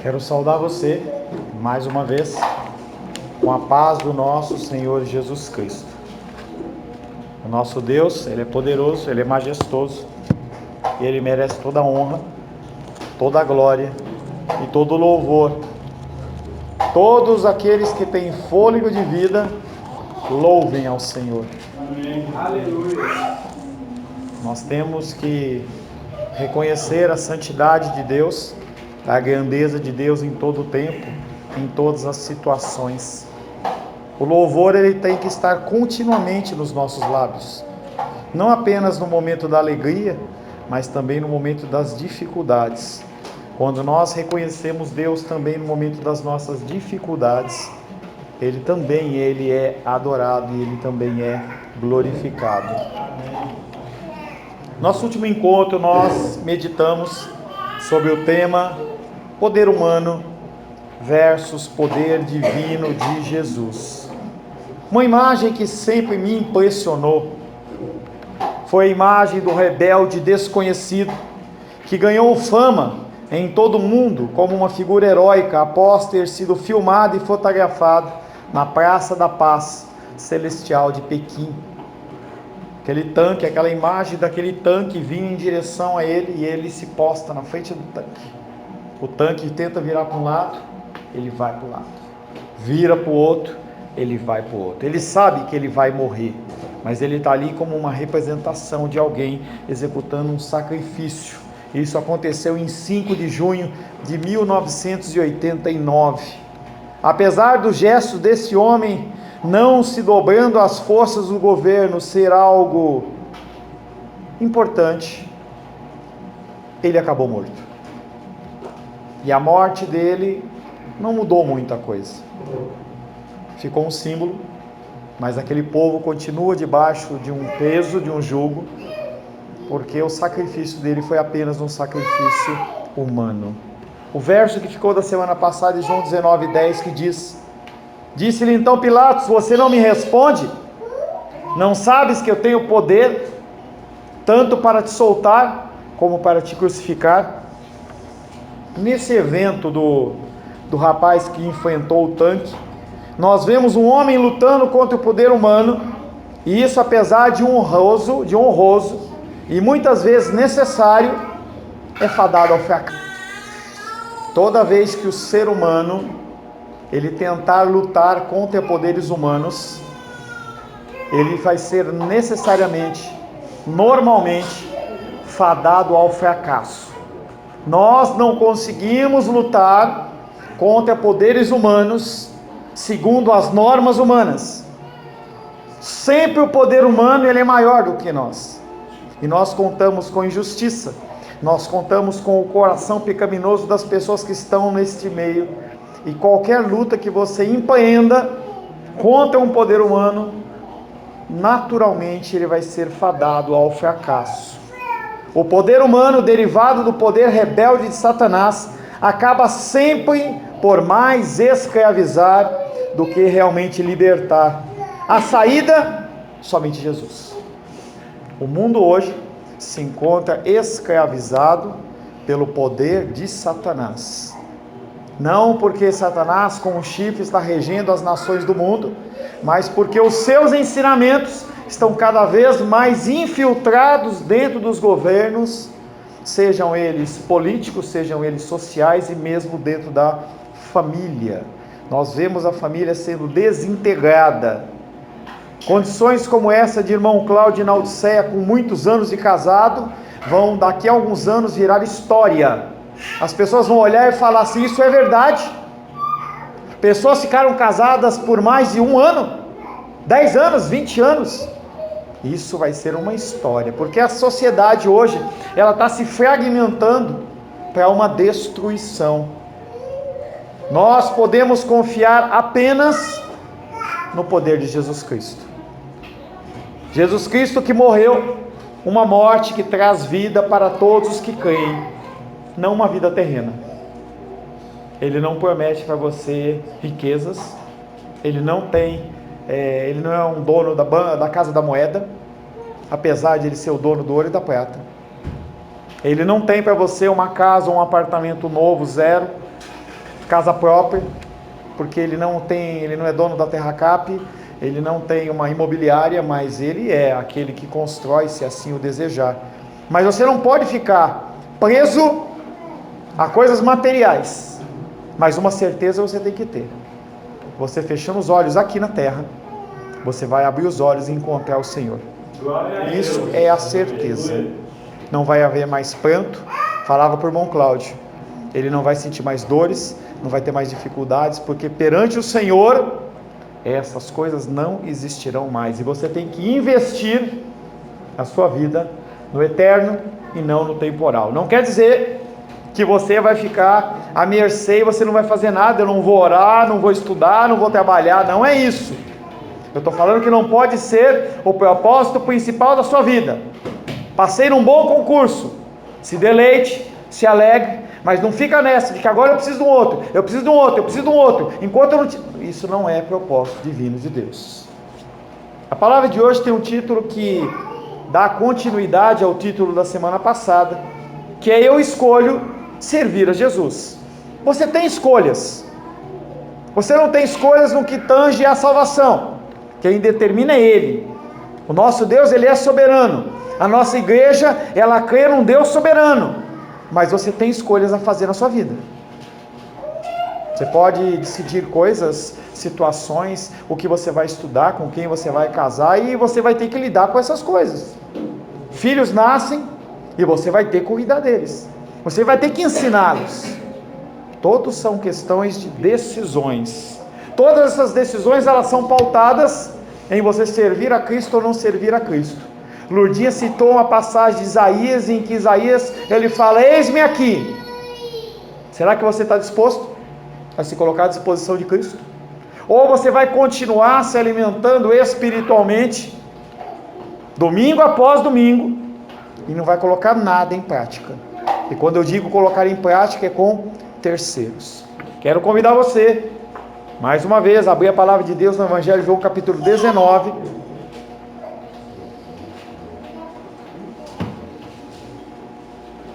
Quero saudar você, mais uma vez, com a paz do nosso Senhor Jesus Cristo. O nosso Deus, Ele é poderoso, Ele é majestoso, e Ele merece toda a honra, toda a glória e todo o louvor. Todos aqueles que têm fôlego de vida, louvem ao Senhor. Amém. Aleluia. Nós temos que reconhecer a santidade de Deus, a grandeza de Deus em todo o tempo, em todas as situações. O louvor ele tem que estar continuamente nos nossos lábios, não apenas no momento da alegria, mas também no momento das dificuldades. Quando nós reconhecemos Deus também no momento das nossas dificuldades, Ele é adorado e Ele também é glorificado. Nosso último encontro nós meditamos sobre o tema poder humano versus poder divino de Jesus. Uma imagem que sempre me impressionou foi a imagem do rebelde desconhecido que ganhou fama em todo o mundo como uma figura heróica após ter sido filmado e fotografado na Praça da Paz Celestial de Pequim. Aquele tanque, aquela imagem daquele tanque vindo em direção a ele e ele se posta na frente do tanque. O tanque tenta virar para um lado, ele vai para o lado. Vira para o outro, ele vai para o outro. Ele sabe que ele vai morrer, mas ele está ali como uma representação de alguém executando um sacrifício. Isso aconteceu em 5 de junho de 1989. Apesar do gesto desse homem não se dobrando às forças do governo ser algo importante, ele acabou morto. E a morte dele não mudou muita coisa. Ficou um símbolo, mas aquele povo continua debaixo de um peso, de um jugo, porque o sacrifício dele foi apenas um sacrifício humano. O verso que ficou da semana passada, de João 19:10, que diz: Disse-lhe então Pilatos: Você não me responde? Não sabes que eu tenho poder tanto para te soltar como para te crucificar? Nesse evento do rapaz que enfrentou o tanque, nós vemos um homem lutando contra o poder humano, e isso apesar de honroso e muitas vezes necessário, é fadado ao fracasso. Toda vez que o ser humano ele tentar lutar contra poderes humanos, ele vai ser necessariamente, normalmente, fadado ao fracasso. Nós não conseguimos lutar contra poderes humanos segundo as normas humanas. Sempre o poder humano ele é maior do que nós. E nós contamos com injustiça. Nós contamos com o coração pecaminoso das pessoas que estão neste meio. E qualquer luta que você empreenda contra um poder humano, naturalmente ele vai ser fadado ao fracasso. O poder humano, derivado do poder rebelde de Satanás, acaba sempre por mais escravizar do que realmente libertar. A saída, somente Jesus. O mundo hoje se encontra escravizado pelo poder de Satanás. Não porque Satanás com o chifre está regendo as nações do mundo, mas porque os seus ensinamentos estão cada vez mais infiltrados dentro dos governos, sejam eles políticos, sejam eles sociais e mesmo dentro da família. Nós vemos a família sendo desintegrada. Condições como essa de irmão Cláudio na Odisseia, com muitos anos de casado, vão daqui a alguns anos virar história. As pessoas vão olhar e falar assim: isso é verdade. Pessoas ficaram casadas por mais de 1 ano, 10 anos, 20 anos. Isso vai ser uma história, porque a sociedade hoje, ela está se fragmentando para uma destruição. Nós podemos confiar apenas no poder de Jesus Cristo. Jesus Cristo que morreu, uma morte que traz vida para todos os que creem, não uma vida terrena. Ele não promete para você riquezas, ele não é um dono da casa da moeda, apesar de ele ser o dono do ouro e da prata. Ele não tem para você uma casa ou um apartamento novo, zero, casa própria, porque ele não é dono da Terra Cap, ele não tem uma imobiliária, mas ele é aquele que constrói, se assim o desejar. Mas você não pode ficar preso a coisas materiais, mas uma certeza você tem que ter: você fechando os olhos aqui na terra, você vai abrir os olhos e encontrar o Senhor. Isso é a certeza. Não vai haver mais pranto. Falava para o irmão Cláudio, ele não vai sentir mais dores, não vai ter mais dificuldades, porque perante o Senhor essas coisas não existirão mais. E você tem que investir a sua vida no eterno e não no temporal. Não quer dizer que você vai ficar à mercê e você não vai fazer nada. Eu não vou orar, não vou estudar, não vou trabalhar. Não é isso. Eu estou falando que não pode ser o propósito principal da sua vida. Passei num bom concurso, se deleite, se alegre, mas não fica nessa de que agora eu preciso de um outro, eu preciso de um outro, eu preciso de um outro, enquanto eu não... Isso não é propósito divino de Deus. A palavra de hoje tem um título que dá continuidade ao título da semana passada, que é: eu escolho servir a Jesus. Você tem escolhas. Você não tem escolhas no que tange a salvação. Quem determina é Ele. O nosso Deus, Ele é soberano. A nossa igreja, ela crê num Deus soberano. Mas você tem escolhas a fazer na sua vida. Você pode decidir coisas, situações, o que você vai estudar, com quem você vai casar, e você vai ter que lidar com essas coisas. Filhos nascem e você vai ter que cuidar deles. Você vai ter que ensiná-los. Todos são questões de decisões. Todas essas decisões, elas são pautadas em você servir a Cristo ou não servir a Cristo. Lourdinha citou uma passagem de Isaías, em que Isaías, ele fala: eis-me aqui. Será que você está disposto a se colocar à disposição de Cristo? Ou você vai continuar se alimentando espiritualmente, domingo após domingo, e não vai colocar nada em prática? E quando eu digo colocar em prática, é com terceiros. Quero convidar você, mais uma vez, a abrir a palavra de Deus no Evangelho de João, capítulo 19.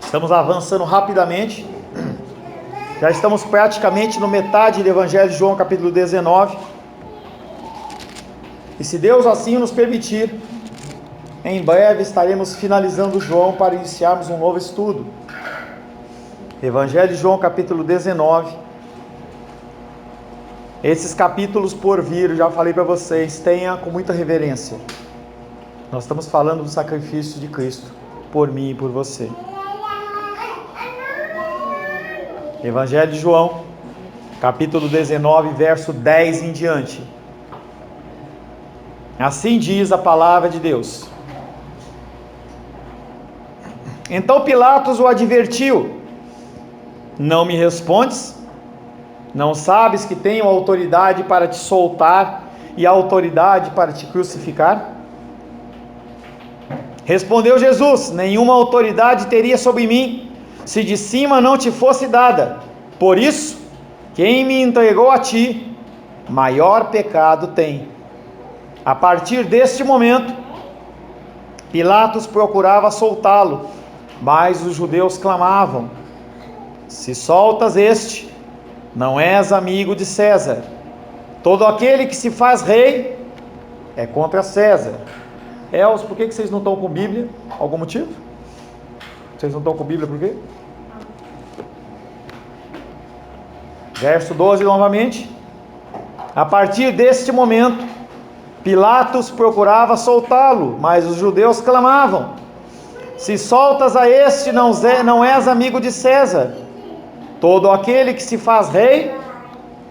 Estamos avançando rapidamente. Já estamos praticamente no metade do Evangelho de João, capítulo 19. E se Deus assim nos permitir, em breve estaremos finalizando João para iniciarmos um novo estudo. Evangelho de João, capítulo 19. Esses capítulos por vir, eu já falei para vocês, tenha com muita reverência. Nós estamos falando do sacrifício de Cristo por mim e por você. Evangelho de João, capítulo 19, verso 10 em diante. Assim diz a palavra de Deus. Então Pilatos o advertiu: não me respondes? Não sabes que tenho autoridade para te soltar e autoridade para te crucificar? Respondeu Jesus: nenhuma autoridade teria sobre mim, se de cima não te fosse dada. Por isso, quem me entregou a ti, maior pecado tem. A partir deste momento, Pilatos procurava soltá-lo, mas os judeus clamavam: se soltas este, não és amigo de César. Todo aquele que se faz rei é contra César. Elcio, por que vocês não estão com Bíblia? Algum motivo? Vocês não estão com Bíblia por quê? Verso 12 novamente. A partir deste momento, Pilatos procurava soltá-lo, mas os judeus clamavam: se soltas a este, não és amigo de César. Todo aquele que se faz rei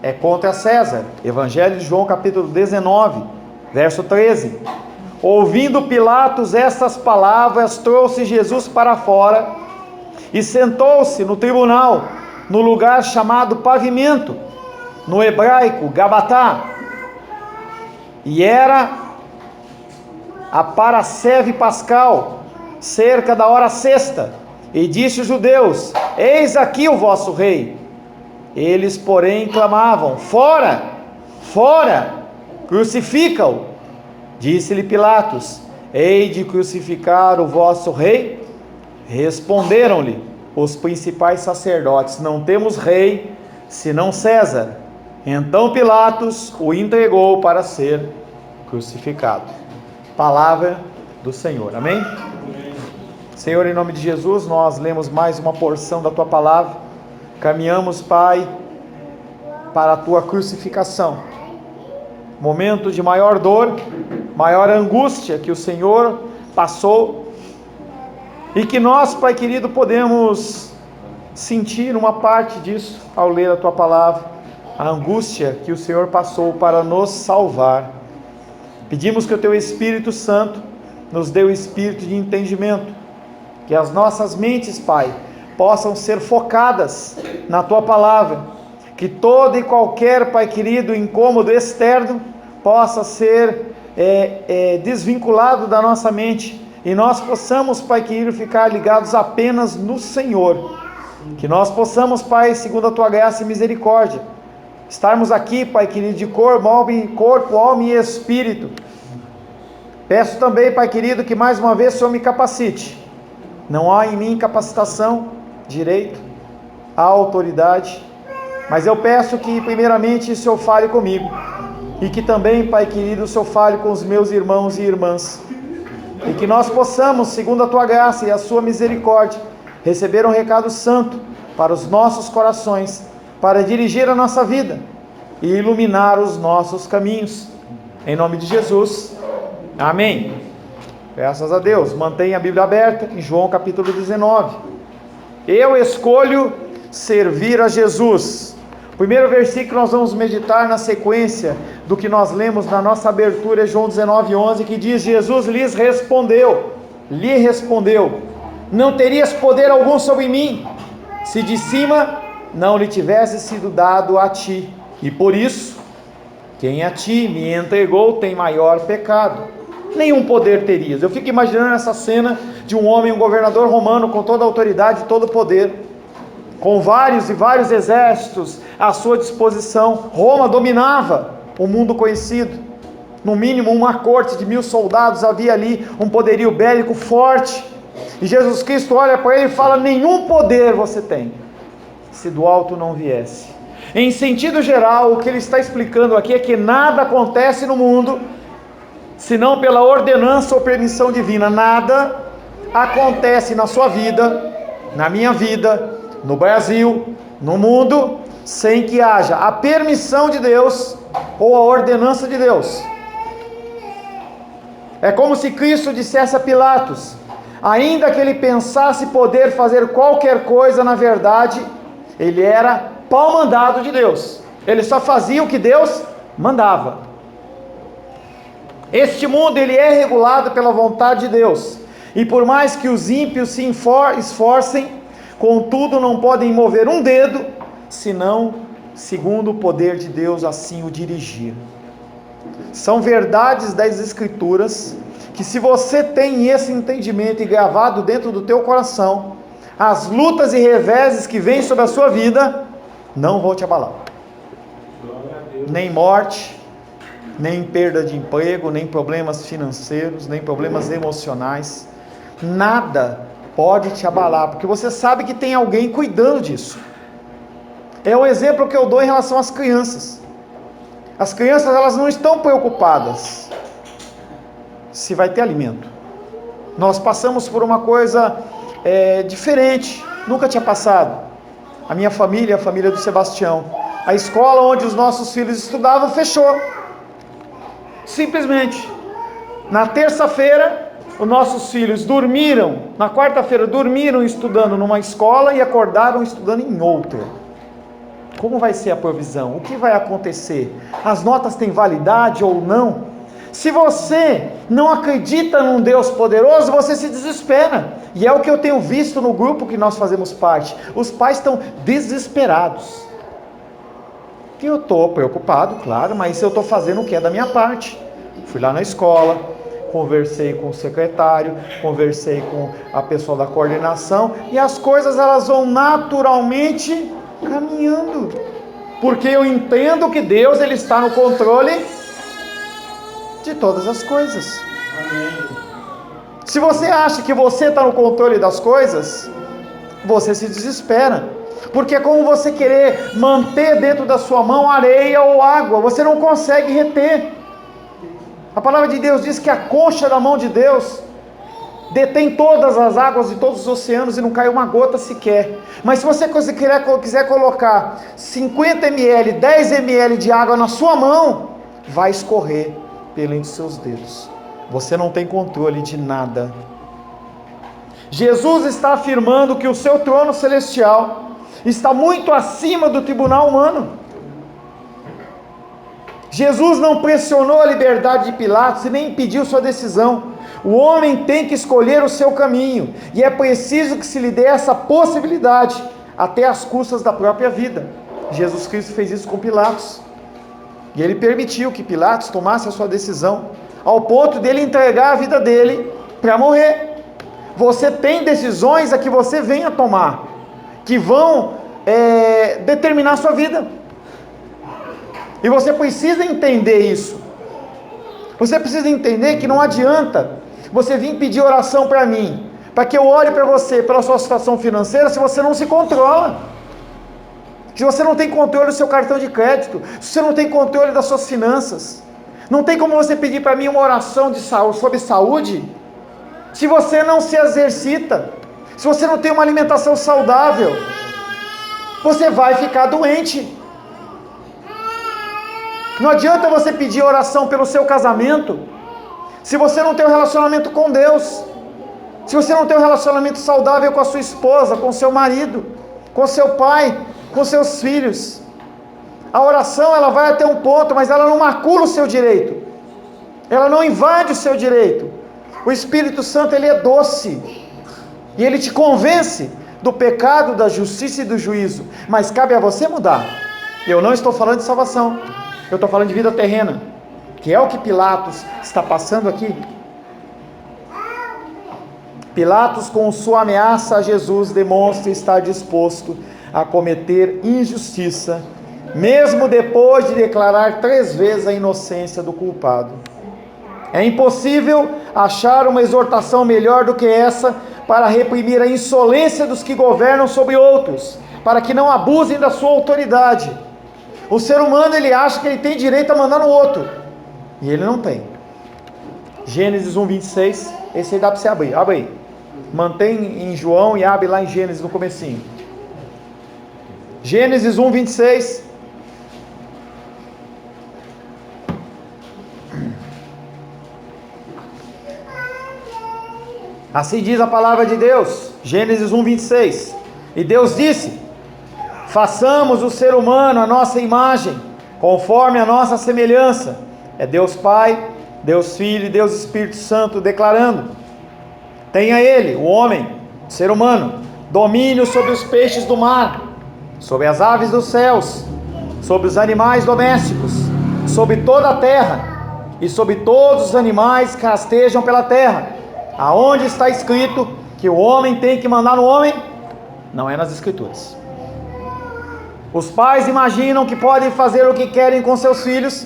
é contra César. Evangelho de João, capítulo 19, verso 13. Ouvindo Pilatos estas palavras, trouxe Jesus para fora e sentou-se no tribunal, no lugar chamado Pavimento, no hebraico Gabatá, e era a Parasceve Pascal, cerca da hora sexta. E disse os judeus: eis aqui o vosso rei. Eles, porém, clamavam: fora, fora, crucifica-o. Disse-lhe Pilatos: hei de crucificar o vosso rei? Responderam-lhe os principais sacerdotes: não temos rei, senão César. Então Pilatos o entregou para ser crucificado. Palavra do Senhor. Amém? Senhor, em nome de Jesus, nós lemos mais uma porção da Tua Palavra. Caminhamos, Pai, para a Tua crucificação. Momento de maior dor, maior angústia que o Senhor passou. E que nós, Pai querido, podemos sentir uma parte disso ao ler a Tua Palavra. A angústia que o Senhor passou para nos salvar. Pedimos que o Teu Espírito Santo nos dê o espírito de entendimento, que as nossas mentes, Pai, possam ser focadas na Tua Palavra, que todo e qualquer, Pai querido, incômodo externo possa ser desvinculado da nossa mente, e nós possamos, Pai querido, ficar ligados apenas no Senhor, que nós possamos, Pai, segundo a Tua graça e misericórdia, estarmos aqui, Pai querido, de corpo, alma e espírito. Peço também, Pai querido, que mais uma vez o Senhor me capacite. Não há em mim capacitação, direito, há autoridade, mas eu peço que primeiramente o Senhor fale comigo, e que também, Pai querido, o Senhor fale com os meus irmãos e irmãs, e que nós possamos, segundo a Tua graça e a Sua misericórdia, receber um recado santo para os nossos corações, para dirigir a nossa vida e iluminar os nossos caminhos, em nome de Jesus, amém. Graças a Deus. Mantenha a Bíblia aberta em João capítulo 19. Eu escolho servir a Jesus. O primeiro versículo que nós vamos meditar na sequência do que nós lemos na nossa abertura é João 19:11, que diz: Jesus lhe respondeu, não terias poder algum sobre mim, se de cima não lhe tivesse sido dado a ti, e por isso, quem a ti me entregou tem maior pecado. Nenhum poder terias. Eu fico imaginando essa cena de um homem, um governador romano, com toda a autoridade e todo o poder, com vários e vários exércitos à sua disposição. Roma dominava o mundo conhecido, no mínimo uma corte de 1000 soldados, havia ali um poderio bélico forte, e Jesus Cristo olha para ele e fala: nenhum poder você tem, se do alto não viesse. Em sentido geral, o que ele está explicando aqui é que nada acontece no mundo senão pela ordenança ou permissão divina. Nada acontece na sua vida, na minha vida, no Brasil, no mundo, sem que haja a permissão de Deus ou a ordenança de Deus. É como se Cristo dissesse a Pilatos: ainda que ele pensasse poder fazer qualquer coisa, na verdade, ele era pau mandado de Deus. Ele só fazia o que Deus mandava. Este mundo, ele é regulado pela vontade de Deus. E por mais que os ímpios se esforcem, contudo não podem mover um dedo, senão segundo o poder de Deus assim o dirigir. São verdades das Escrituras, que se você tem esse entendimento e gravado dentro do teu coração, as lutas e reveses que vêm sobre a sua vida não vão te abalar. Nem morte, nem perda de emprego, nem problemas financeiros, nem problemas emocionais. Nada pode te abalar, porque você sabe que tem alguém cuidando disso. É o exemplo que eu dou em relação às crianças. As crianças, elas não estão preocupadas se vai ter alimento. Nós passamos por uma coisa diferente, nunca tinha passado. A minha família, a família do Sebastião, a escola onde os nossos filhos estudavam fechou. Simplesmente. Na terça-feira, os nossos filhos dormiram, na quarta-feira dormiram estudando numa escola e acordaram estudando em outra. Como vai ser a provisão? O que vai acontecer? As notas têm validade ou não? Se você não acredita num Deus poderoso, você se desespera. E é o que eu tenho visto no grupo que nós fazemos parte. Os pais estão desesperados. E eu estou preocupado, claro, mas eu estou fazendo o que é da minha parte. Fui lá na escola, conversei com o secretário, conversei com a pessoa da coordenação, e as coisas elas vão naturalmente caminhando. Porque eu entendo que Deus ele está no controle de todas as coisas. Amém. Se você acha que você está no controle das coisas, você se desespera. Porque é como você querer manter dentro da sua mão areia ou água, você não consegue reter. A palavra de Deus diz que a concha da mão de Deus detém todas as águas de todos os oceanos e não cai uma gota sequer. Mas se você quiser colocar 50 ml, 10 ml de água na sua mão, vai escorrer pelos seus dedos. Você não tem controle de nada. Jesus está afirmando que o seu trono celestial está muito acima do tribunal humano. Jesus não pressionou a liberdade de Pilatos e nem impediu sua decisão. O homem tem que escolher o seu caminho, e é preciso que se lhe dê essa possibilidade, até às custas da própria vida. Jesus Cristo fez isso com Pilatos, e ele permitiu que Pilatos tomasse a sua decisão, ao ponto dele entregar a vida dele para morrer. Você tem decisões a que você venha tomar, que vão determinar a sua vida, e você precisa entender isso. Você precisa entender que não adianta você vir pedir oração para mim, para que eu ore para você, pela sua situação financeira, se você não se controla, se você não tem controle do seu cartão de crédito, se você não tem controle das suas finanças. Não tem como você pedir para mim uma oração de saúde, sobre saúde, se você não se exercita, se você não tem uma alimentação saudável. Você vai ficar doente. Não adianta você pedir oração pelo seu casamento, se você não tem um relacionamento com Deus, se você não tem um relacionamento saudável com a sua esposa, com o seu marido, com seu pai, com seus filhos. A oração, ela vai até um ponto, mas ela não macula o seu direito, ela não invade o seu direito. O Espírito Santo, ele é doce, e ele te convence do pecado, da justiça e do juízo, mas cabe a você mudar. Eu não estou falando de salvação, eu estou falando de vida terrena, que é o que Pilatos está passando aqui. Pilatos, com sua ameaça a Jesus, demonstra estar disposto a cometer injustiça, mesmo depois de declarar 3 vezes a inocência do culpado. É impossível achar uma exortação melhor do que essa para reprimir a insolência dos que governam sobre outros, para que não abusem da sua autoridade. O ser humano, ele acha que ele tem direito a mandar no outro, e ele não tem. Gênesis 1:26, esse aí dá para você abrir, abre aí. Mantém em João e abre lá em Gênesis no comecinho. Gênesis 1:26. Assim diz a palavra de Deus, Gênesis 1:26. E Deus disse: façamos o ser humano a nossa imagem, conforme a nossa semelhança. É Deus Pai, Deus Filho e Deus Espírito Santo declarando: tenha ele, o homem, o ser humano, domínio sobre os peixes do mar, sobre as aves dos céus, sobre os animais domésticos, sobre toda a terra, e sobre todos os animais que rastejam pela terra. Aonde está escrito que o homem tem que mandar no homem? Não é nas Escrituras. Os pais imaginam que podem fazer o que querem com seus filhos.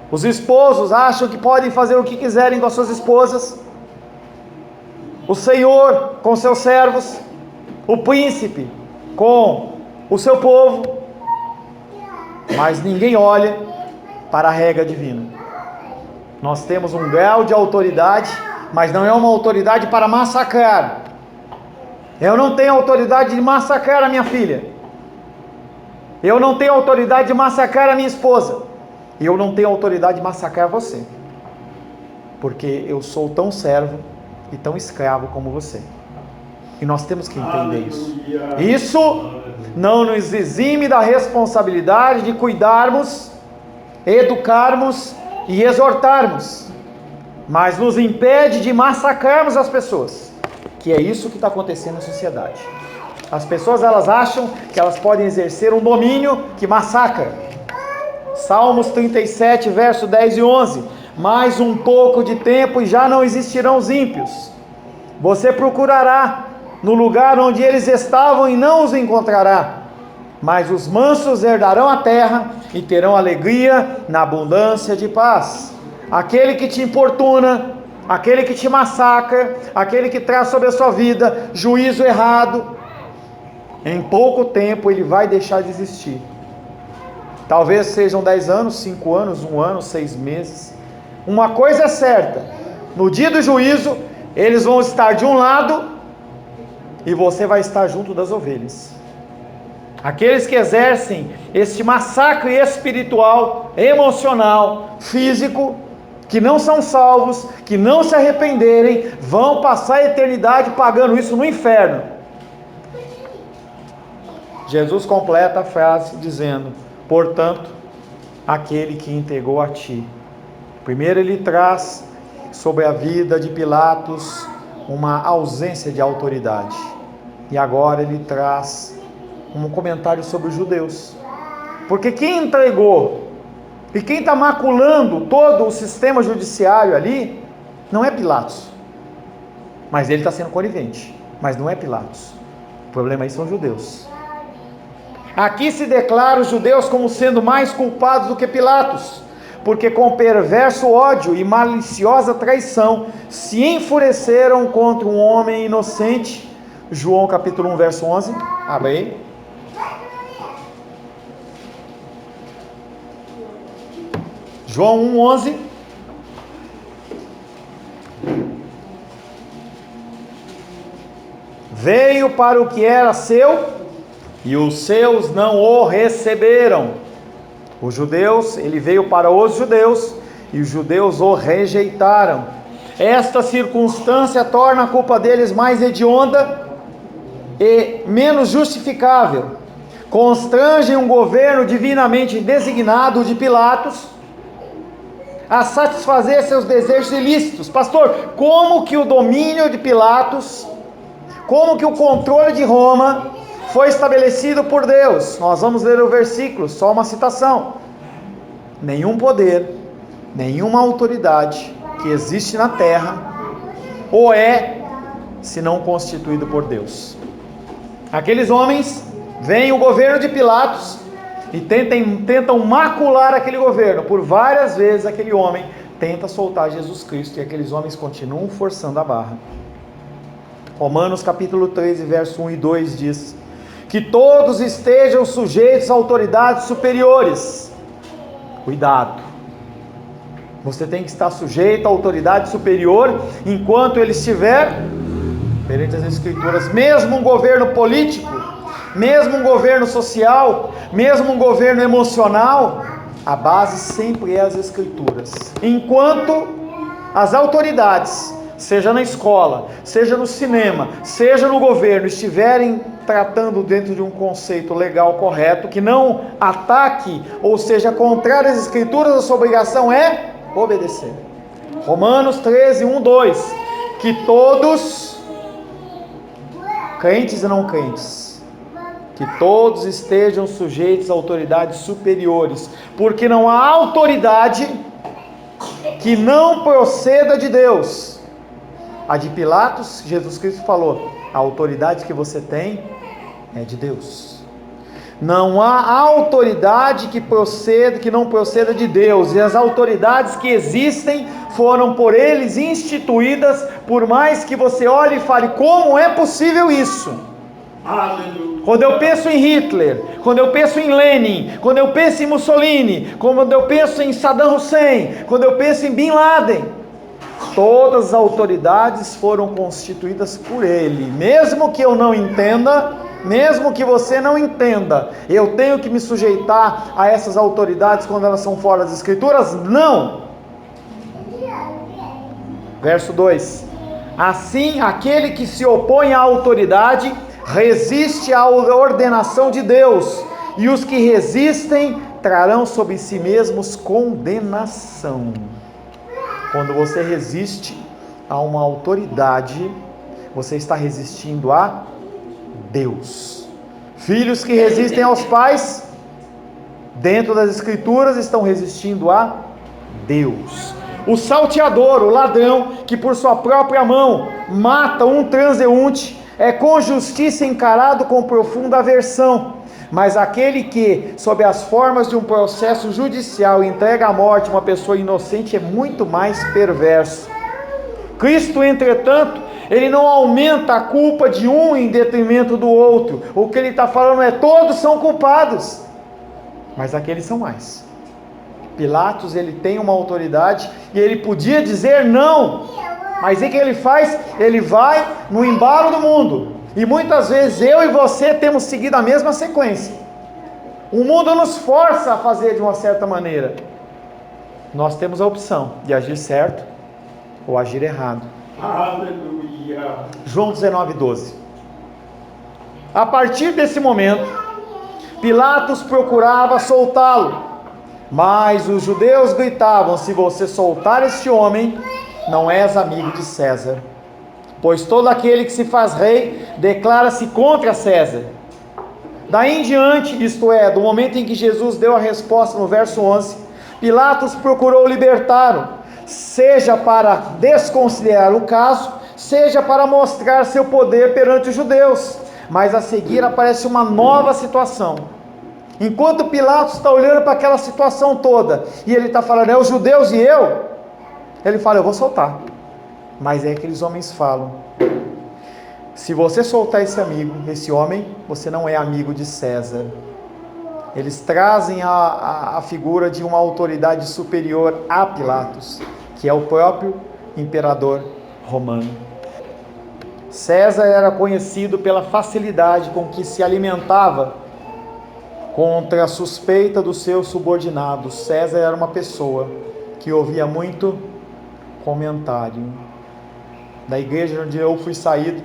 Os esposos acham que podem fazer o que quiserem com as suas esposas. O Senhor com seus servos. O príncipe com o seu povo. Mas ninguém olha para a regra divina. Nós temos um grau de autoridade, mas não é uma autoridade para massacrar. Eu não tenho autoridade de massacrar a minha filha. Eu não tenho autoridade de massacrar a minha esposa. E eu não tenho autoridade de massacrar você. Porque eu sou tão servo e tão escravo como você. E nós temos que entender isso. Isso não nos exime da responsabilidade de cuidarmos, educarmos e exortarmos, mas nos impede de massacrarmos as pessoas, que é isso que está acontecendo na sociedade. As pessoas, elas acham que elas podem exercer um domínio que massacra. Salmos 37, verso 10 e 11: mais um pouco de tempo e já não existirão os ímpios. Você procurará no lugar onde eles estavam e não os encontrará. Mas os mansos herdarão a terra e terão alegria na abundância de paz. Aquele que te importuna aquele que te massacra, aquele que traz sobre a sua vida juízo errado, em pouco tempo ele vai deixar de existir. Talvez sejam 10 anos, 5 anos, 1 ano, 6 meses. Uma coisa é certa: no dia do juízo, eles vão estar de um lado e você vai estar junto das ovelhas. Aqueles que exercem este massacre espiritual, emocional, físico, que não são salvos, que não se arrependerem, vão passar a eternidade pagando isso no inferno. Jesus completa a frase dizendo: portanto, aquele que entregou a ti. Primeiro ele traz sobre a vida de Pilatos uma ausência de autoridade. E agora ele traz um comentário sobre os judeus. Porque quem entregou e quem está maculando todo o sistema judiciário ali, não é Pilatos. Mas ele está sendo conivente. Mas não é Pilatos. O problema aí são os judeus. Aqui se declara os judeus como sendo mais culpados do que Pilatos, porque com perverso ódio e maliciosa traição se enfureceram contra um homem inocente. João capítulo 1, verso 11. Abre aí. João 1, 11. Veio para o que era seu, e os seus não o receberam. Os judeus, ele veio para os judeus, e os judeus o rejeitaram. Esta circunstância torna a culpa deles mais hedionda e menos justificável. Constrange um governo divinamente designado de Pilatos a satisfazer seus desejos ilícitos. Pastor, como que o domínio de Pilatos, como que o controle de Roma foi estabelecido por Deus? Nós vamos ler o versículo, só uma citação. Nenhum poder, nenhuma autoridade que existe na terra ou é, senão constituído por Deus. Aqueles homens veem o governo de Pilatos e tentam macular aquele governo. Por várias vezes aquele homem tenta soltar Jesus Cristo e aqueles homens continuam forçando a barra. Romanos capítulo 13, verso 1 e 2 diz: que todos estejam sujeitos a autoridades superiores. Cuidado, você tem que estar sujeito à autoridade superior enquanto ele estiver perante as Escrituras. Mesmo um governo político, mesmo um governo social, mesmo um governo emocional, a base sempre é as Escrituras. Enquanto as autoridades, seja na escola, seja no cinema, seja no governo, estiverem tratando dentro de um conceito legal correto, que não ataque ou seja contrário às Escrituras, a sua obrigação é obedecer. Romanos 13, 1, 2: que todos, crentes e não crentes, que todos estejam sujeitos a autoridades superiores, porque não há autoridade que não proceda de Deus. A de Pilatos, Jesus Cristo falou: a autoridade que você tem é de Deus. Não há autoridade que não proceda de Deus, e as autoridades que existem foram por eles instituídas, por mais que você olhe e fale: como é possível isso? Aleluia. Quando eu penso em Hitler, quando eu penso em Lenin, quando eu penso em Mussolini, quando eu penso em Saddam Hussein, quando eu penso em Bin Laden, todas as autoridades foram constituídas por ele. Mesmo que eu não entenda, mesmo que você não entenda, eu tenho que me sujeitar a essas autoridades quando elas são fora das Escrituras? Não! Verso 2: assim, aquele que se opõe à autoridade resiste à ordenação de Deus, e os que resistem trarão sobre si mesmos condenação. Quando você resiste a uma autoridade, você está resistindo a Deus. Filhos que resistem aos pais, dentro das Escrituras, estão resistindo a Deus. O salteador, o ladrão, que por sua própria mão mata um transeunte, é com justiça encarado com profunda aversão. Mas aquele que, sob as formas de um processo judicial, entrega à morte uma pessoa inocente é muito mais perverso. Cristo, entretanto, ele não aumenta a culpa de um em detrimento do outro. O que ele está falando é: todos são culpados, mas aqueles são mais. Pilatos, ele tem uma autoridade e ele podia dizer não, mas o que ele faz? Ele vai no embalo do mundo. E muitas vezes eu e você temos seguido a mesma sequência. O mundo nos força a fazer de uma certa maneira. Nós temos a opção de agir certo ou agir errado. Aleluia. João 19:12. A partir desse momento, Pilatos procurava soltá-lo, mas os judeus gritavam: se você soltar este homem, não és amigo de César, pois todo aquele que se faz rei declara-se contra César. Daí em diante, isto é, do momento em que Jesus deu a resposta no verso 11, Pilatos procurou libertá-lo, seja para desconsiderar o caso, seja para mostrar seu poder perante os judeus. Mas a seguir aparece uma nova situação. Enquanto Pilatos está olhando para aquela situação toda, e ele está falando: é os judeus e eu, ele fala: eu vou soltar. Mas é que aqueles homens falam: se você soltar esse homem, você não é amigo de César. Eles trazem a figura de uma autoridade superior a Pilatos, que é o próprio imperador romano. César era conhecido pela facilidade com que se alimentava contra a suspeita dos seus subordinados. César era uma pessoa que ouvia muito comentário. Da igreja onde eu fui saído,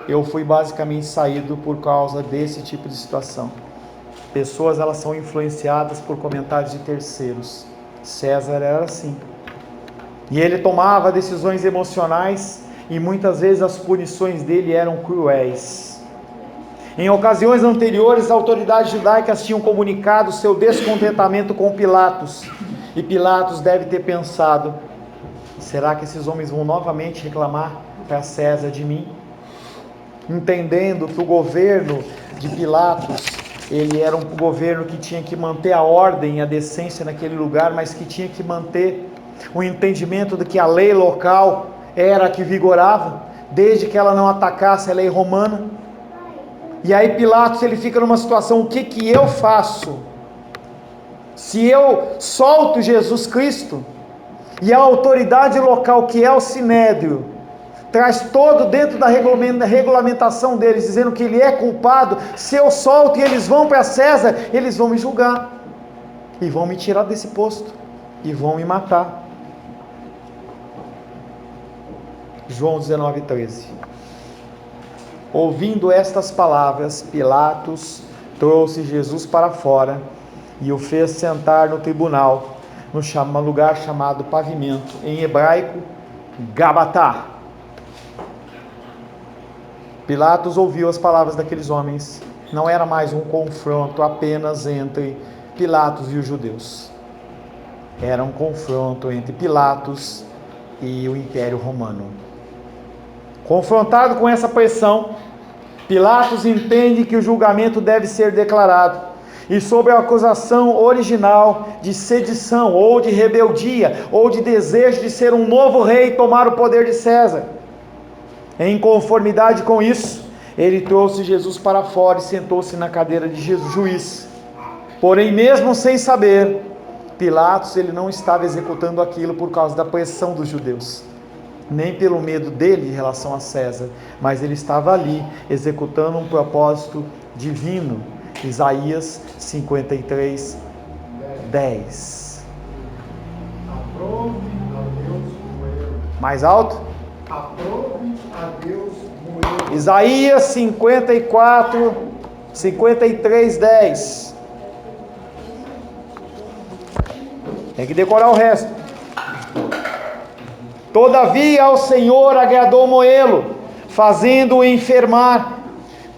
eu fui basicamente saído por causa desse tipo de situação. Pessoas, elas são influenciadas por comentários de terceiros. César era assim. E ele tomava decisões emocionais e muitas vezes as punições dele eram cruéis. Em ocasiões anteriores, as autoridades judaicas tinham comunicado seu descontentamento com Pilatos. E Pilatos deve ter pensado: será que esses homens vão novamente reclamar para César de mim? Entendendo que o governo de Pilatos, ele era um governo que tinha que manter a ordem e a decência naquele lugar, mas que tinha que manter o entendimento de que a lei local era a que vigorava, desde que ela não atacasse a lei romana. E aí Pilatos, ele fica numa situação: o que eu faço? Se eu solto Jesus Cristo, e a autoridade local, que é o Sinédrio, traz todo dentro da regulamentação deles, dizendo que ele é culpado, se eu solto e eles vão para César, eles vão me julgar, e vão me tirar desse posto, e vão me matar. João 19:13. Ouvindo estas palavras, Pilatos trouxe Jesus para fora e o fez sentar no tribunal, no lugar chamado Pavimento, em hebraico, Gabatá. Pilatos ouviu as palavras daqueles homens. Não era mais um confronto apenas entre Pilatos e os judeus. Era um confronto entre Pilatos e o Império Romano. Confrontado com essa pressão, Pilatos entende que o julgamento deve ser declarado, e sobre a acusação original de sedição, ou de rebeldia, ou de desejo de ser um novo rei e tomar o poder de César. Em conformidade com isso, ele trouxe Jesus para fora e sentou-se na cadeira de juiz. Porém, mesmo sem saber, Pilatos, ele não estava executando aquilo por causa da pressão dos judeus, nem pelo medo dele em relação a César, mas ele estava ali executando um propósito divino. Isaías 53, 10. Aprove a Deus moer. Mais alto? Aprove a Deus moer. Isaías 54, 53, 10. Tem que decorar o resto. Todavia ao Senhor agradou moê-lo, fazendo-o enfermar.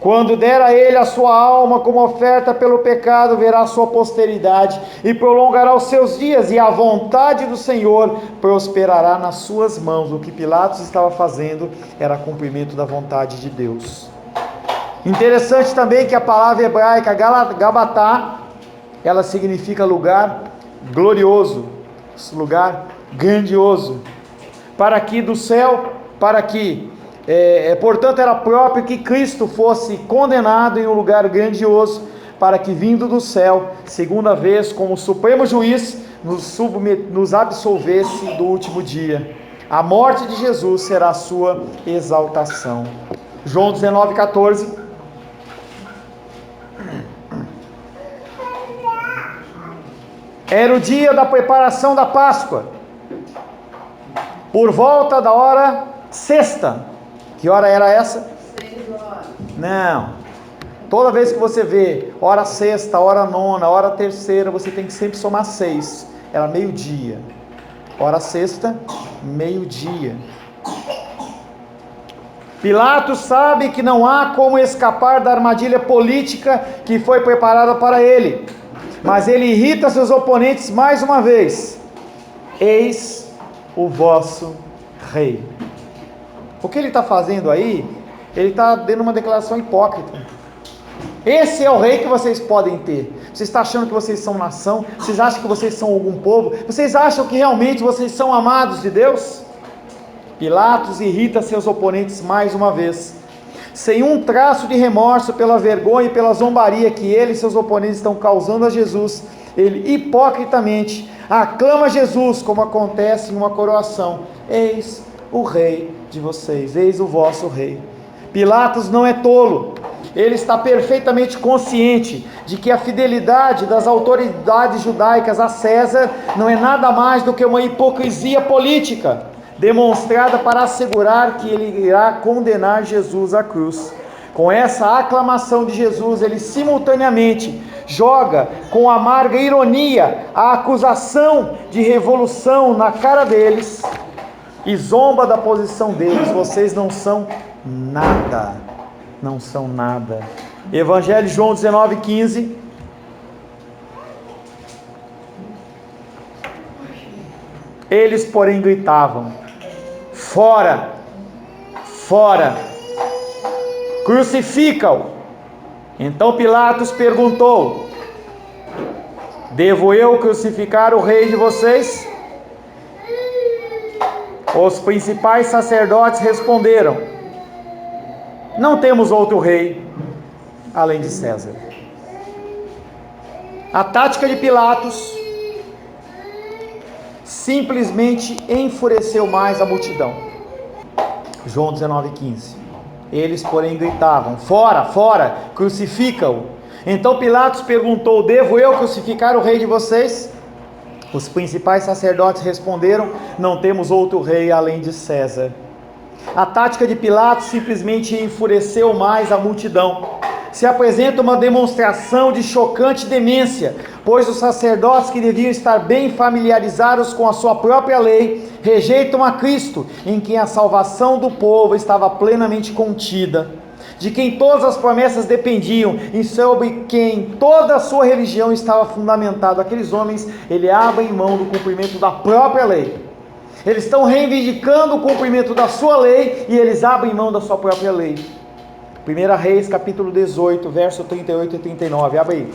Quando der a ele a sua alma como oferta pelo pecado, verá a sua posteridade e prolongará os seus dias, e a vontade do Senhor prosperará nas suas mãos. O que Pilatos estava fazendo era cumprimento da vontade de Deus. Interessante também que a palavra hebraica Gabatá, ela significa lugar glorioso, lugar grandioso. para que do céu, portanto era próprio que Cristo fosse condenado em um lugar grandioso, para que vindo do céu, segunda vez como supremo juiz, nos absolvesse do último dia. A morte de Jesus será a sua exaltação. João 19,14. Era o dia da preparação da Páscoa, por volta da hora sexta. Que hora era essa? 6 horas. Não. Toda vez que você vê hora sexta, hora nona, hora terceira, você tem que sempre somar 6. Era meio-dia. Hora sexta, meio-dia. Pilatos sabe que não há como escapar da armadilha política que foi preparada para ele, mas ele irrita seus oponentes mais uma vez. Eis o vosso rei. O que ele está fazendo aí? Ele está dando uma declaração hipócrita. Esse é o rei que vocês podem ter. Vocês estão achando que vocês são nação? Vocês acham que vocês são algum povo? Vocês acham que realmente vocês são amados de Deus? Pilatos irrita seus oponentes mais uma vez, sem um traço de remorso pela vergonha e pela zombaria que ele e seus oponentes estão causando a Jesus. Ele hipocritamente aclama Jesus, como acontece em uma coroação: eis o rei de vocês, eis o vosso rei. Pilatos não é tolo, ele está perfeitamente consciente de que a fidelidade das autoridades judaicas a César não é nada mais do que uma hipocrisia política, demonstrada para assegurar que ele irá condenar Jesus à cruz. Com essa aclamação de Jesus, ele simultaneamente joga com amarga ironia a acusação de revolução na cara deles e zomba da posição deles. Vocês não são nada, não são nada. Evangelho de João 19,15. Eles, porém, gritavam: fora, fora, crucifica-o. Então Pilatos perguntou: devo eu crucificar o rei de vocês? Os principais sacerdotes responderam: não temos outro rei além de César. A tática de Pilatos simplesmente enfureceu mais a multidão. João 19,15. Eles, porém, gritavam: fora, fora, crucifica-o. Então Pilatos perguntou: devo eu crucificar o rei de vocês? Os principais sacerdotes responderam: não temos outro rei além de César. A tática de Pilatos simplesmente enfureceu mais a multidão. Se apresenta uma demonstração de chocante demência, pois os sacerdotes, que deviam estar bem familiarizados com a sua própria lei, rejeitam a Cristo, em quem a salvação do povo estava plenamente contida, de quem todas as promessas dependiam e sobre quem toda a sua religião estava fundamentada. Aqueles homens, ele abrem mão do cumprimento da própria lei. Eles estão reivindicando o cumprimento da sua lei e eles abrem mão da sua própria lei. 1 Reis, capítulo 18, verso 38 e 39. Abre aí.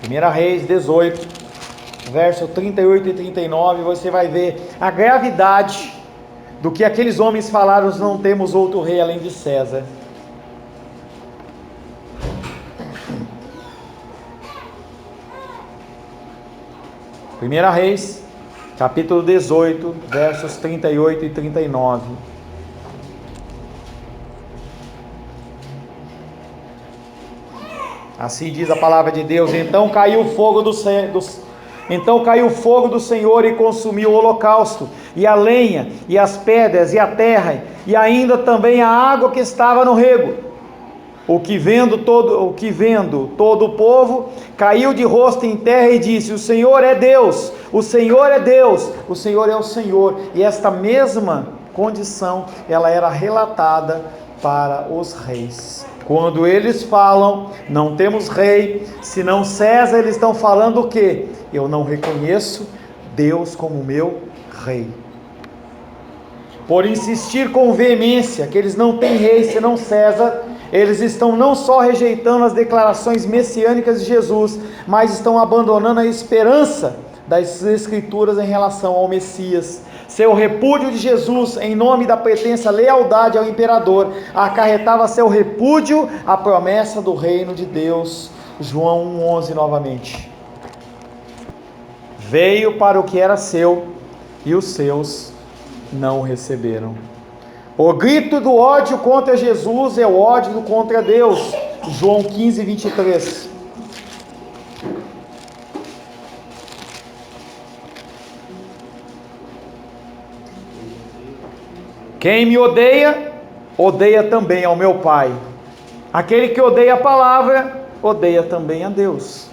1 Reis 18, verso 38 e 39. Você vai ver a gravidade do que aqueles homens falaram: não temos outro rei além de César. Primeira Reis, capítulo 18, versos 38 e 39. Assim diz a palavra de Deus: então caiu o fogo do Senhor e consumiu o holocausto, e a lenha, e as pedras, e a terra, e ainda também a água que estava no rego. O que vendo todo o povo caiu de rosto em terra e disse: o Senhor é Deus, o Senhor é Deus, o Senhor é o Senhor. E esta mesma condição, ela era relatada para os reis. Quando eles falam: não temos rei, senão César, eles estão falando o quê? Eu não reconheço Deus como meu rei. Por insistir com veemência que eles não têm rei senão César, Eles estão não só rejeitando as declarações messiânicas de Jesus, mas estão abandonando a esperança das Escrituras em relação ao Messias. Seu repúdio de Jesus em nome da pretensa lealdade ao imperador acarretava seu repúdio à promessa do reino de Deus. João 1,11 novamente. Veio para o que era seu e os seus não o receberam. O grito do ódio contra Jesus é o ódio contra Deus. João 15, 23. Quem me odeia, odeia também ao meu Pai. Aquele que odeia a palavra, odeia também a Deus.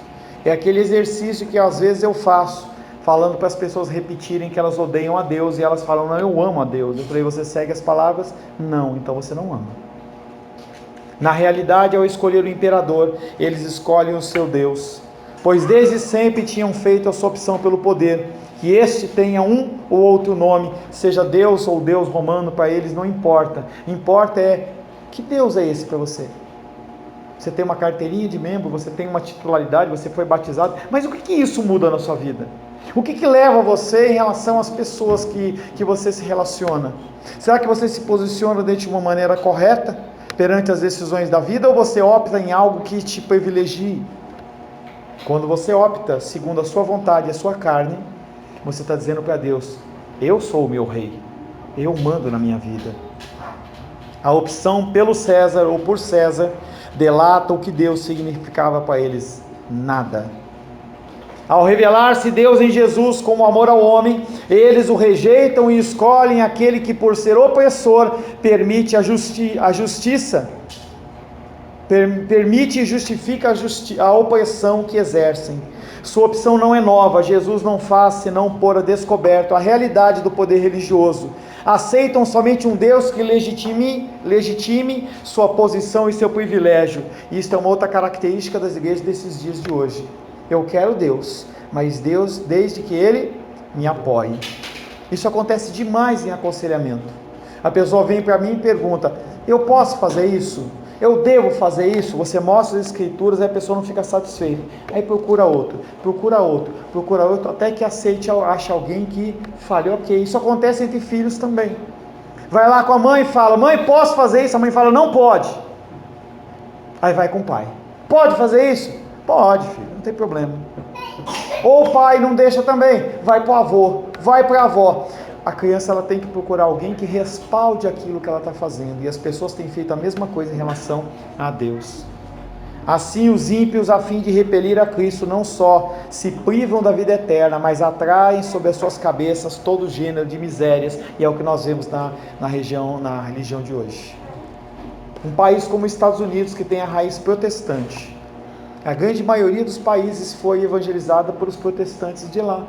É aquele exercício que às vezes eu faço, falando para as pessoas repetirem que elas odeiam a Deus, e elas falam, não, eu amo a Deus. Eu falei, você segue as palavras? Não, então você não ama. Na realidade, ao escolher o imperador, eles escolhem o seu Deus, pois desde sempre tinham feito a sua opção pelo poder. Que este tenha um ou outro nome, seja Deus ou Deus romano, para eles não importa. Importa é, que Deus é esse para você? Você tem uma carteirinha de membro, você tem uma titularidade, você foi batizado, mas o que isso muda na sua vida? O que leva você em relação às pessoas que você se relaciona? Será que você se posiciona de uma maneira correta perante as decisões da vida, ou você opta em algo que te privilegie? Quando você opta segundo a sua vontade e a sua carne, você está dizendo para Deus, eu sou o meu rei, eu mando na minha vida. A opção pelo César ou por César delata o que Deus significava para eles, nada. Ao revelar-se Deus em Jesus como amor ao homem, eles o rejeitam e escolhem aquele que, por ser opressor, permite a justiça, permite e justifica a opressão que exercem. Sua opção não é nova, Jesus não faz senão pôr a descoberto a realidade do poder religioso. Aceitam somente um Deus que legitime sua posição e seu privilégio. Isto é uma outra característica das igrejas desses dias de hoje. Eu quero Deus, mas Deus, desde que Ele me apoie. Isso acontece demais em aconselhamento. A pessoa vem para mim e pergunta, eu posso fazer isso? Eu devo fazer isso? Você mostra as escrituras e a pessoa não fica satisfeita. Aí procura outro, até que ache alguém que fale, ok. Isso acontece entre filhos também. Vai lá com a mãe e fala, mãe, posso fazer isso? A mãe fala, não pode. Aí vai com o pai. Pode fazer isso? Pode, filho, não tem problema. Ou o pai não deixa também, vai para o avô, vai para a avó. A criança ela tem que procurar alguém que respalde aquilo que ela está fazendo. E as pessoas têm feito a mesma coisa em relação a Deus. Assim os ímpios, a fim de repelir a Cristo, não só se privam da vida eterna, mas atraem sobre as suas cabeças todo gênero de misérias. E é o que nós vemos na religião de hoje. Um país como os Estados Unidos, que tem a raiz protestante. A grande maioria dos países foi evangelizada pelos protestantes de lá.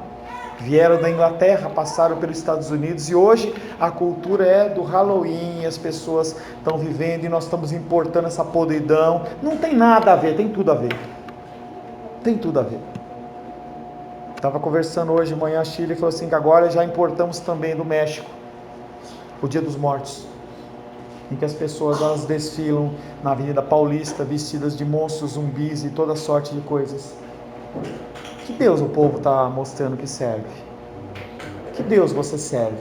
Vieram da Inglaterra, passaram pelos Estados Unidos, e hoje a cultura é do Halloween, as pessoas estão vivendo e nós estamos importando essa podridão. Não tem nada a ver, tem tudo a ver. Tem tudo a ver. Estava conversando hoje de manhã, a Chile falou assim que agora já importamos também do México o Dia dos Mortos, em que as pessoas elas desfilam na Avenida Paulista vestidas de monstros, zumbis e toda sorte de coisas. Que Deus o povo está mostrando que serve? Que Deus você serve?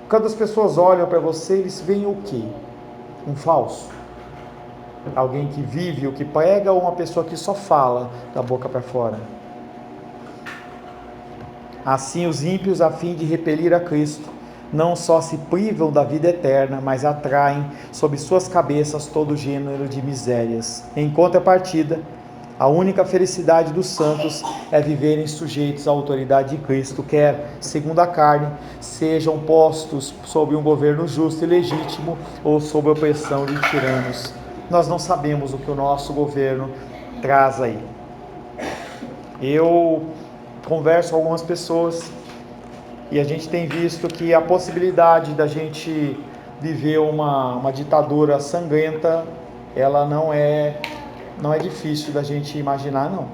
Quando as pessoas olham para você, eles veem o quê? Um falso? Alguém que vive o que prega, ou uma pessoa que só fala da boca para fora? Assim os ímpios, a fim de repelir a Cristo, não só se privam da vida eterna, mas atraem sobre suas cabeças todo gênero de misérias. Em contrapartida, a única felicidade dos santos é viverem sujeitos à autoridade de Cristo, quer, segundo a carne, sejam postos sob um governo justo e legítimo ou sob a opressão de tiranos. Nós não sabemos o que o nosso governo traz aí. Eu converso com algumas pessoas e a gente tem visto que a possibilidade da gente viver uma ditadura sangrenta, ela não é difícil da gente imaginar, não.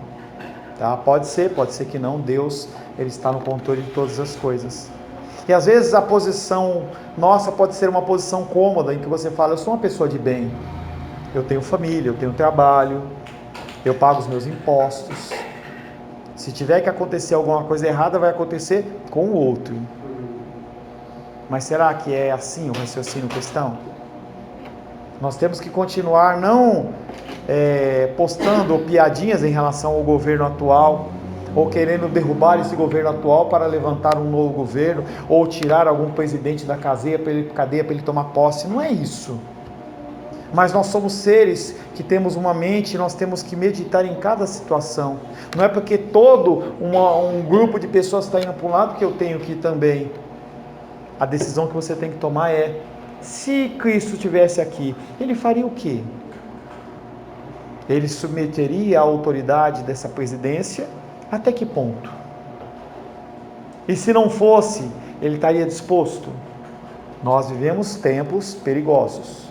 Tá? Pode ser que não. Deus, Ele está no controle de todas as coisas. E às vezes a posição nossa pode ser uma posição cômoda, em que você fala, eu sou uma pessoa de bem, eu tenho família, eu tenho trabalho, eu pago os meus impostos. Se tiver que acontecer alguma coisa errada, vai acontecer com o outro. Mas será que é assim o raciocínio cristão? Nós temos que continuar não postando piadinhas em relação ao governo atual, ou querendo derrubar esse governo atual para levantar um novo governo, ou tirar algum presidente da cadeia para ele tomar posse. Não é isso. Mas nós somos seres que temos uma mente, nós temos que meditar em cada situação. Não é porque todo um grupo de pessoas está indo para um lado que eu tenho que ir também. A decisão que você tem que tomar é: se Cristo estivesse aqui, ele faria o quê? Ele submeteria a autoridade dessa presidência? Até que ponto? E se não fosse, ele estaria disposto? Nós vivemos tempos perigosos.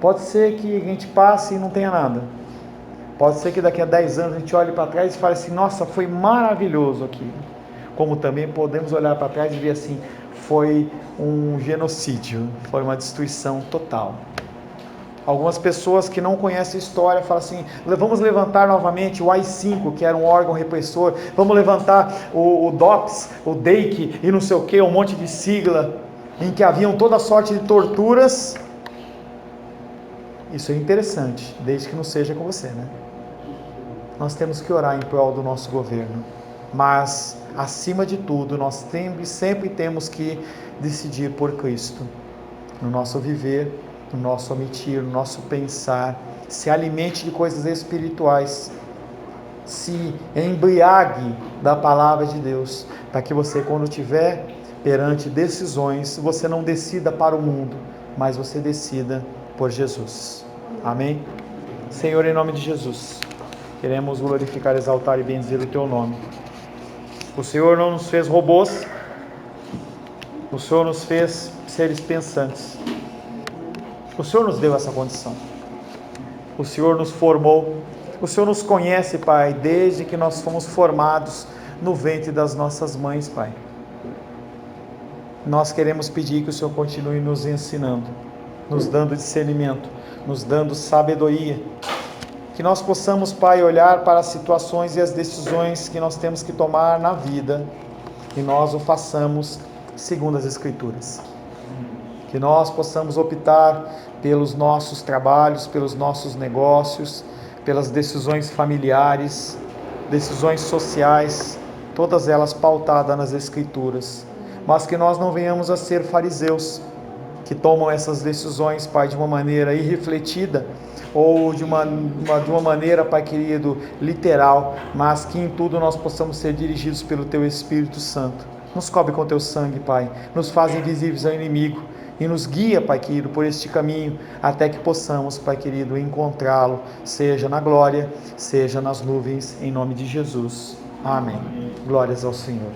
Pode ser que a gente passe e não tenha nada. Pode ser que daqui a 10 anos a gente olhe para trás e fale assim: nossa, foi maravilhoso aqui. Como também podemos olhar para trás e ver assim: foi um genocídio, foi uma destruição total. Algumas pessoas que não conhecem a história falam assim: vamos levantar novamente o AI-5, que era um órgão repressor, vamos levantar o DOPS, o DEIC e não sei o que, um monte de sigla, em que haviam toda sorte de torturas. Isso é interessante, desde que não seja com você, né? Nós temos que orar em prol do nosso governo, mas acima de tudo, nós sempre temos que decidir por Cristo, no nosso viver, no nosso omitir, no nosso pensar. Se alimente de coisas espirituais, se embriague da palavra de Deus, para que você, quando estiver perante decisões, você não decida para o mundo, mas você decida por Jesus. Amém? Senhor, em nome de Jesus, queremos glorificar, exaltar e bendizer o Teu nome. O Senhor não nos fez robôs, o Senhor nos fez seres pensantes. O Senhor nos deu essa condição. O Senhor nos formou. O Senhor nos conhece, Pai, desde que nós fomos formados no ventre das nossas mães, Pai. Nós queremos pedir que o Senhor continue nos ensinando, nos dando discernimento, nos dando sabedoria. Que nós possamos, Pai, olhar para as situações e as decisões que nós temos que tomar na vida e nós o façamos segundo as Escrituras. Que nós possamos optar pelos nossos trabalhos, pelos nossos negócios, pelas decisões familiares, decisões sociais, todas elas pautadas nas Escrituras. Mas que nós não venhamos a ser fariseus, que tomam essas decisões, Pai, de uma maneira irrefletida, ou de uma maneira, Pai querido, literal, mas que em tudo nós possamos ser dirigidos pelo Teu Espírito Santo. Nos cobre com Teu sangue, Pai, nos faz invisíveis ao inimigo, e nos guia, Pai querido, por este caminho, até que possamos, Pai querido, encontrá-lo, seja na glória, seja nas nuvens, em nome de Jesus. Amém. Glórias ao Senhor.